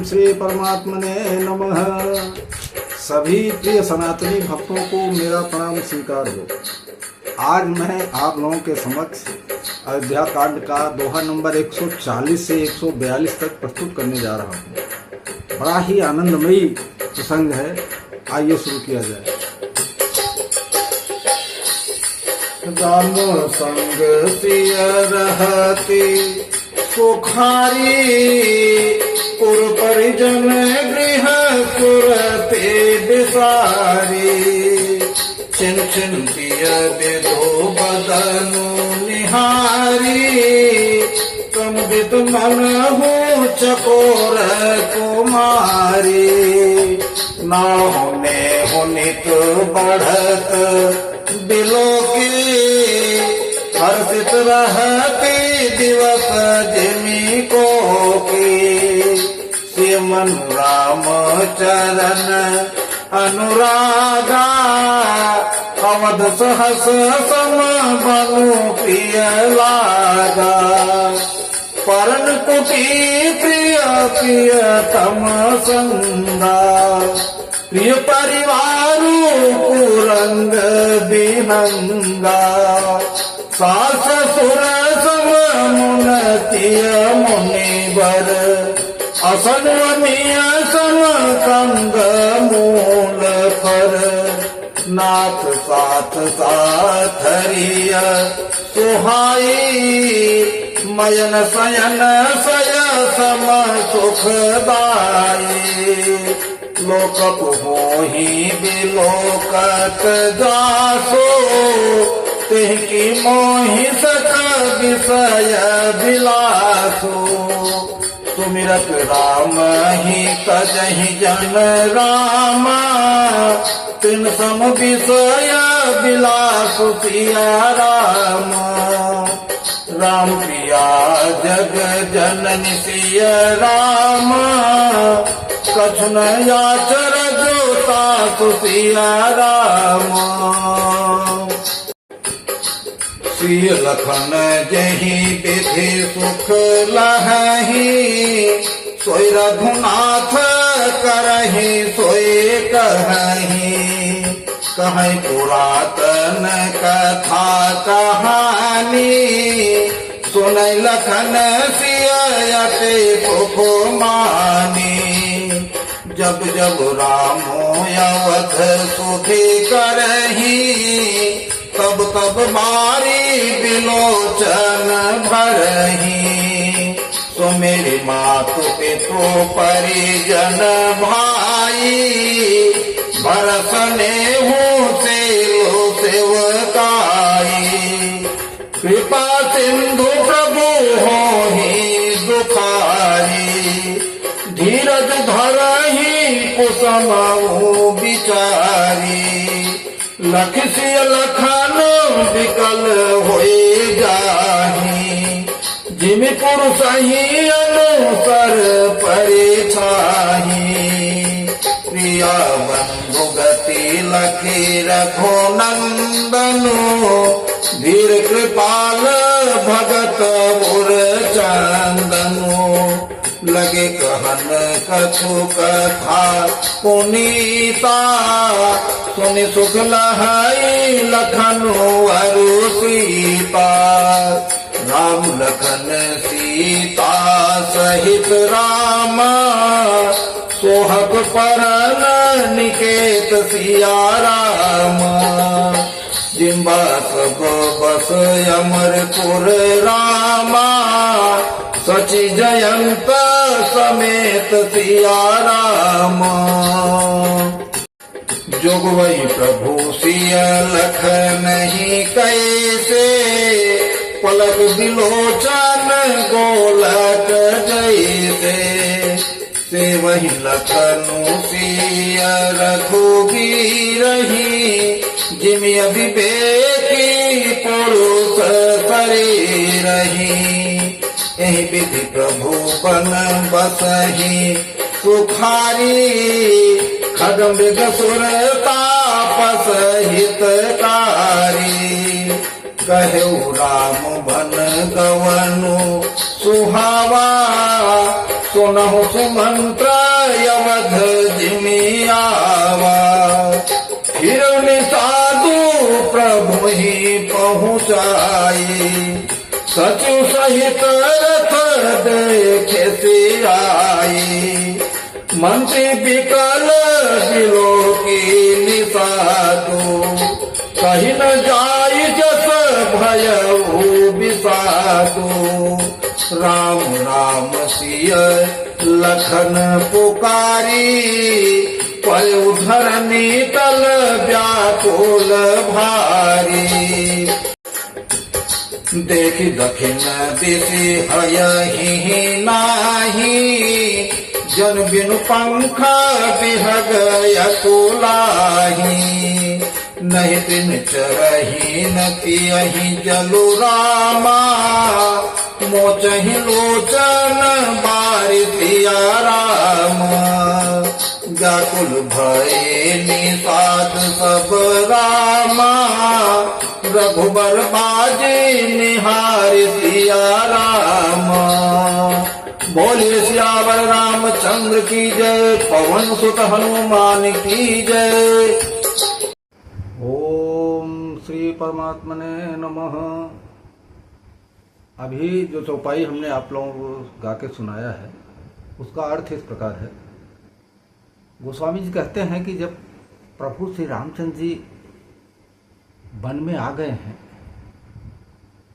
श्री परमात्मने नमः। सभी प्रिय सनातनी भक्तों को मेरा प्रणाम स्वीकार हो। आज मैं आप लोगों के समक्ष अयोध्या कांड का दोहा नंबर 140 से 142 तक प्रस्तुत करने जा रहा हूँ। बड़ा ही आनंदमयी प्रसंग है। आइए शुरू किया जाए। राम संग सिय रहती सुखारी, पुर परिजन गृह सुरते बिसारी। छिन छिन पिय विधो बदनु निहारी, कमदित मन हो चकोर कुमारी। ना होने होनित बढ़त दिलों की, हर्षित रहती दिवस जिमी को की। श्रीमन राम चरण अनुरागा, अवध सहस सम बनु प्रिय लागा। परन कुटी प्रिय प्रियतम संगा, प्रिय परिवारु कुरंग बिहंगा। सास सुर सम मुनतिय मुनिवर, असनवनीय सम कंग मूल फर। नाथ साथ साथरिय सुहाई, मयन सयन सय सम सुखदाई। लोक मोहि बिलोकत जासो, तिहकी मोहि सक विषय बिलासो। सुमिरत राम ही तजहि जन राम, तिन सम विषय बिलासु सिया राम। राम प्रिया जग जननि सिय राम, कछुन याचर जोता सुसिया राम। सिय लखन जहि विधि सुख लहहि, सोई रघुनाथ करहि सोई कहहि। कहै पुरातन कथा कहानी, सुनै लखन सिय अति सुख मानी। जब जब रामो अवध सुखी करही, तब तब मारी बिलोचन भरही। सो मेरी मातु पितु परिजन भाई, भरसने हूँ सेलो सेवकाई। कृपा सिंधु प्रभु हो ही दुखारी, धीरज धरहि कुसुम विचारी। लख सिय लखन विकल होए जाहि, जिमि पुरुष ही अनुसर परिछाहि। प्रिया बंधु गति लखी रखो नंदनु, धीर कृपाल भगत उर चंदनु। लगे कहन कछु कथा पुनीता, सुनि सुख लहई लखनु अरु सीता। राम लखन सीता सहित राम, सोहक परन निकेत सिया राम। जिम्बा सब बस अमरपुर रामा, सचि जयंत समेत सिया राम। जोगवई प्रभु सिय लखन ही कैसे, पलक बिलोचन गोलक जैसे। से वही लखनु सिय रघुबीरहि, जिमि अविवेकी पुरुष शरीरहि। एहि विधि प्रभु बन बसहि सुखारी, खड्ग मृग सुर तापस हितकारी। कहेउ राम बन गवनु सुहावा, सुनहु सुमंत्र अवध जिमि आवा, फिर साधु प्रभु ही पहुँचाई, सचु सहित रथ देखे सियाई, मंत्री विकल दिलो की निसातो, कहीं न जाई जस भयउ बिसातो, राम राम सिय लखन पुकारी, पयु धरनी तल व्याकुल भारी, देखि दखिन दिशि हयहि नाही, जन बिनु पंख बिहग अकुलाही, नहीं दिन चरही न पियहि जलु रामा, मोचहि लोचन बारि सिया राम, व्याकुल भये निषाद सब रामा, रघुबर बाजी निहारि सिया राम, बोले सियावर रामचंद्र की जय, पवन सुत हनुमान की जय। ओम श्री परमात्मने नमः। अभी जो चौपाई हमने आप लोगों को गा के सुनाया है उसका अर्थ इस प्रकार है। गोस्वामी जी कहते हैं कि जब प्रभु श्री रामचंद्र जी वन में आ गए हैं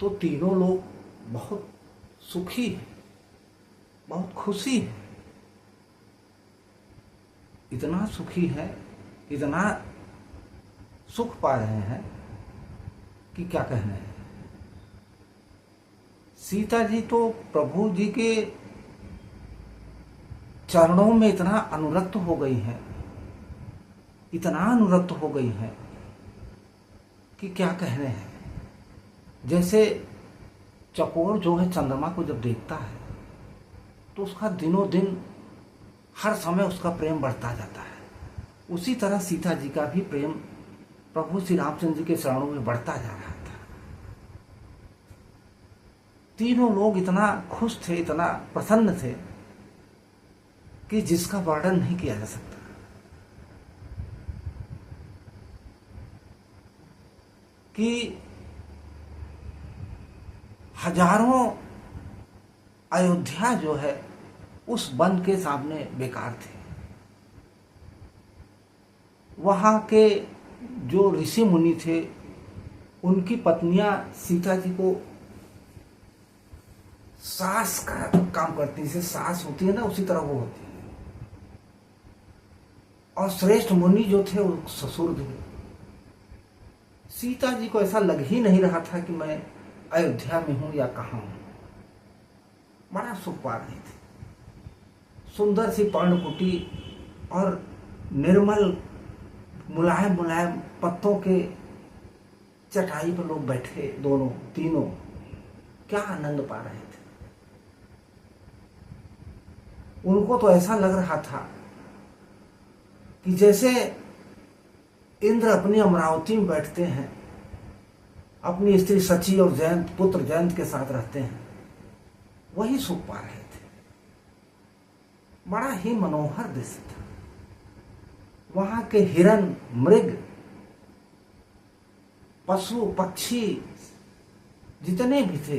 तो तीनों लोग बहुत सुखी हैं, बहुत खुशी है, इतना सुखी है, इतना सुख पा रहे हैं कि क्या कहना है। सीता जी तो प्रभु जी के चरणों में इतना अनुरक्त हो गई हैं, इतना अनुरक्त हो गई हैं कि क्या कहने हैं। जैसे चकोर जो है चंद्रमा को जब देखता है तो उसका दिनों दिन हर समय उसका प्रेम बढ़ता जाता है, उसी तरह सीता जी का भी प्रेम प्रभु श्री रामचंद्र जी के चरणों में बढ़ता जा रहा था। तीनों लोग इतना खुश थे, इतना प्रसन्न थे कि जिसका वर्णन नहीं किया जा सकता। कि हजारों अयोध्या जो है उस वन के सामने बेकार थे। वहां के जो ऋषि मुनि थे उनकी पत्नियां सीता जी को सास का काम करती, जैसे सास होती है ना उसी तरह वो होती है। और श्रेष्ठ मुनि जो थे वो ससुर थे। सीता जी को ऐसा लग ही नहीं रहा था कि मैं अयोध्या में हूं या कहां हूं। बड़ा सुख पा रही थी। सुंदर सी पर्णकुटी और निर्मल मुलायम मुलायम पत्तों के चटाई पर लोग बैठे, दोनों तीनों क्या आनंद पा रहे थे। उनको तो ऐसा लग रहा था कि जैसे इंद्र अपनी अमरावती में बैठते हैं, अपनी स्त्री सची और जयंत पुत्र जयंत के साथ रहते हैं, वही सुख पा रहे थे। बड़ा ही मनोहर दृश्य था। वहां के हिरन, मृग, पशु, पक्षी जितने भी थे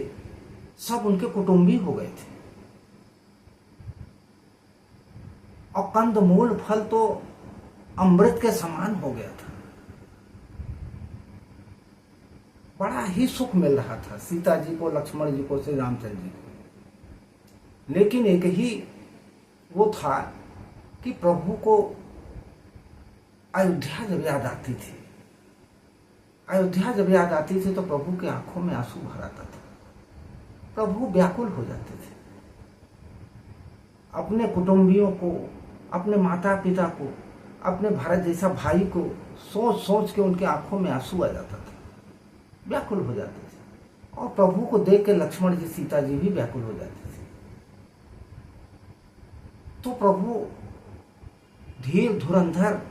सब उनके कुटुंबी हो गए थे। और कंदमूल फल तो अमृत के समान हो गया था। बड़ा ही सुख मिल रहा था सीता जी को, लक्ष्मण जी को, श्री रामचंद्र जी को। लेकिन एक ही वो था कि प्रभु को अयोध्या जब याद आती थी, अयोध्या जब याद आती थी तो प्रभु की आंखों में आंसू भर आता था। प्रभु व्याकुल हो जाते थे। अपने कुटुंबियों को, अपने माता पिता को, अपने भारत जैसा भाई को सोच सोच के उनके आंखों में आंसू आ जाता था, व्याकुल हो जाते थे। और प्रभु को देख के लक्ष्मण जी, सीता जी भी व्याकुल हो जाते थे। तो प्रभु धीर धुरंधर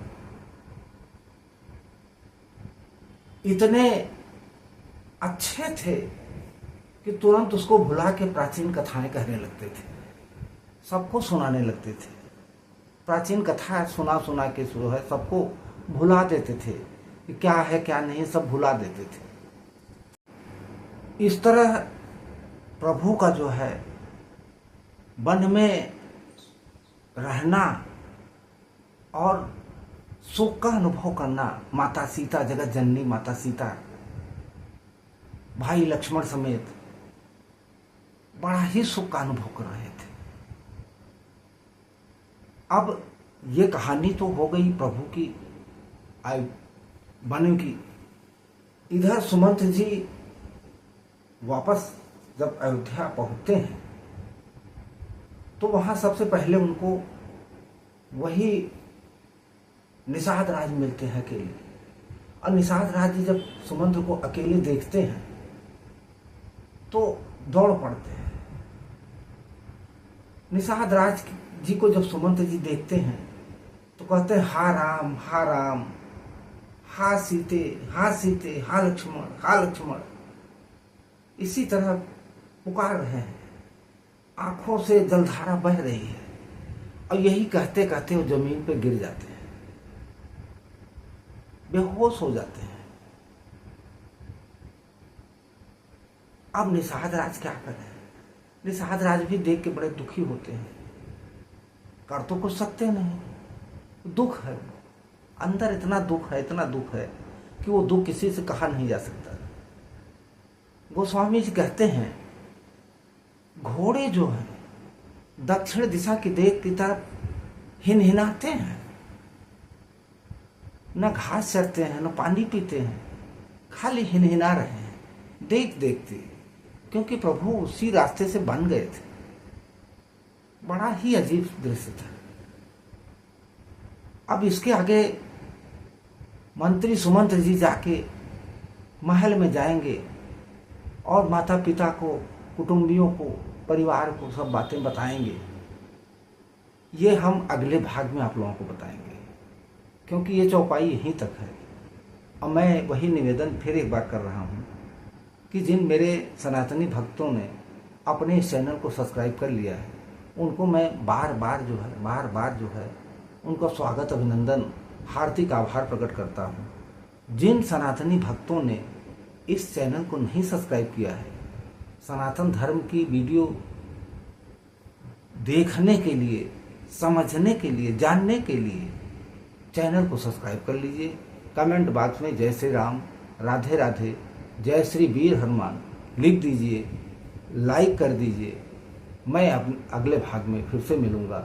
इतने अच्छे थे कि तुरंत उसको भुला के प्राचीन कथाएं कहने लगते थे। सबको सुनाने लगते थे। प्राचीन कथा सुना सुना के शुरू है सबको भुला देते थे कि क्या है क्या नहीं, सब भुला देते थे। इस तरह प्रभु का जो है वन में रहना और सुख का अनुभव करना, माता सीता, जगत जननी माता सीता, भाई लक्ष्मण समेत बड़ा ही सुख का अनुभव कर रहे थे। अब ये कहानी तो हो गई प्रभु की वन की। इधर सुमंत जी वापस जब अयोध्या पहुंचते हैं तो वहां सबसे पहले उनको वही निषाद राज मिलते हैं अकेले। और निषाद राज जी जब सुमंत को अकेले देखते हैं तो दौड़ पड़ते हैं। निषाद राज जी को जब सुमंत जी देखते हैं तो कहते हैं हा राम, हा राम, हा सीते, हा सीते, हा लक्ष्मण, हा लक्ष्मण। इसी तरह पुकार रहे हैं, आंखों से जलधारा बह रही है। और यही कहते कहते वो जमीन पे गिर जाते हैं, बेहोश हो जाते हैं। अब निषाद राज क्या करें? निषाद राज भी देख के बड़े दुखी होते हैं, कर तो कुछ सकते नहीं, दुख है अंदर, इतना दुख है, इतना दुख है कि वो दुख किसी से कहा नहीं जा सकता। गोस्वामी जी कहते हैं घोड़े जो हैं दक्षिण दिशा की देख की तरफ हिनहिनाते हैं, न घास चरते हैं न पानी पीते हैं, खाली हिनहिना रहे हैं देख देखते, क्योंकि प्रभु उसी रास्ते से बन गए थे। बड़ा ही अजीब दृश्य था। अब इसके आगे मंत्री सुमंत जी जाके महल में जाएंगे और माता पिता को, कुटुंबियों को, परिवार को सब बातें बताएंगे। ये हम अगले भाग में आप लोगों को बताएंगे, क्योंकि ये चौपाई यहीं तक है। और मैं वही निवेदन फिर एक बार कर रहा हूँ कि जिन मेरे सनातनी भक्तों ने अपने इस चैनल को सब्सक्राइब कर लिया है उनको मैं बार बार जो है उनका स्वागत, अभिनंदन, हार्दिक आभार प्रकट करता हूँ। जिन सनातनी भक्तों ने इस चैनल को नहीं सब्सक्राइब किया है, सनातन धर्म की वीडियो देखने के लिए, समझने के लिए, जानने के लिए चैनल को सब्सक्राइब कर लीजिए। कमेंट बॉक्स में जय श्री राम, राधे राधे, जय श्री वीर हनुमान लिख दीजिए, लाइक कर दीजिए। मैं अगले भाग में फिर से मिलूंगा,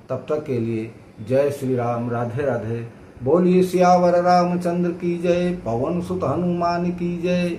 तब तक के लिए जय श्री राम, राधे राधे। बोलिए सियावर रामचंद्र की जय, पवन सुत हनुमान की जय।